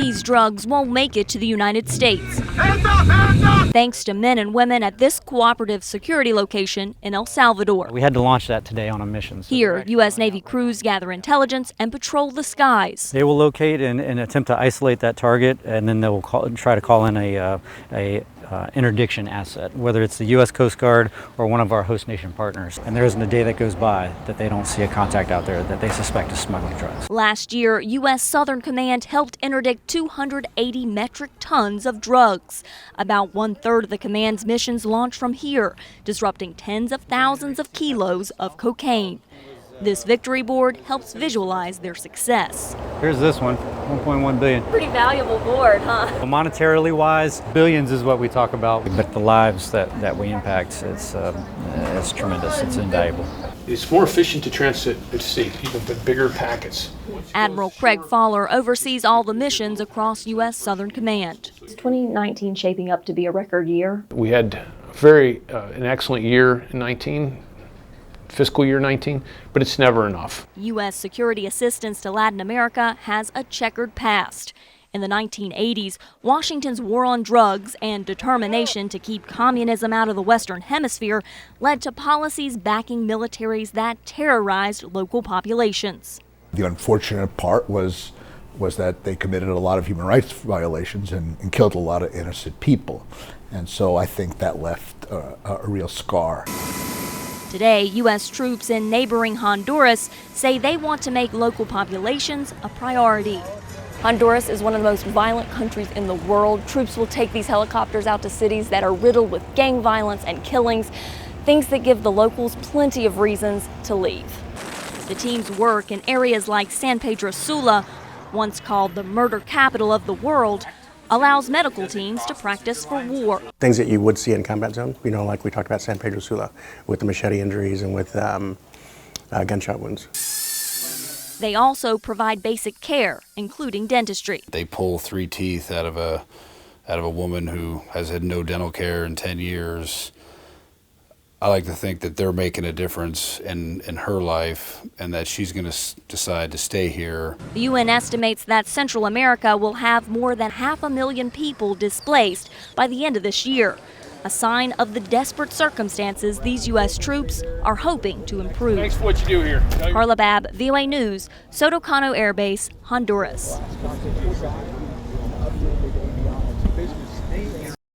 These drugs won't make it to the United States, thanks to men and women at this cooperative security location in El Salvador. We had to launch that today on a mission. Here, U.S. Navy crews gather intelligence and patrol the skies. They will locate and attempt to isolate that target, and then they will try to call in a interdiction asset, whether it's the U.S. Coast Guard or one of our host nation partners. And there isn't a day that goes by that they don't see a contact out there that they suspect is smuggling drugs. Last year, U.S. Southern Command helped interdict 280 metric tons of drugs. About 1/3 of the command's missions launch from here, disrupting tens of thousands of kilos of cocaine. This victory board helps visualize their success. Here's this one, 1.1 billion. Pretty valuable board, huh? Monetarily wise, billions is what we talk about, but the lives that we impact, it's tremendous, it's invaluable. It's more efficient to transit at sea, even the bigger packets. Admiral Craig Faller oversees all the missions across U.S. Southern Command. Is 2019 shaping up to be a record year? We had an excellent year in fiscal year 19, but it's never enough. U.S. security assistance to Latin America has a checkered past. In the 1980s, Washington's war on drugs and determination to keep communism out of the Western Hemisphere led to policies backing militaries that terrorized local populations. The unfortunate part was that they committed a lot of human rights violations and killed a lot of innocent people. And so I think that left a real scar. Today, U.S. troops in neighboring Honduras say they want to make local populations a priority. Honduras is one of the most violent countries in the world. Troops will take these helicopters out to cities that are riddled with gang violence and killings, things that give the locals plenty of reasons to leave. The team's work in areas like San Pedro Sula, once called the murder capital of the world, allows medical teams to practice for war. Things that you would see in combat zone, like we talked about San Pedro Sula, with the machete injuries and with gunshot wounds. They also provide basic care, including dentistry. They pull 3 teeth out of a woman who has had no dental care in 10 years. I like to think that they're making a difference in her life and that she's going to decide to stay here. The UN estimates that Central America will have more than 500,000 people displaced by the end of this year, a sign of the desperate circumstances these U.S. troops are hoping to improve. Thanks for what you do here. Carla, Babb, VOA News, Soto Cano Air Base, Honduras.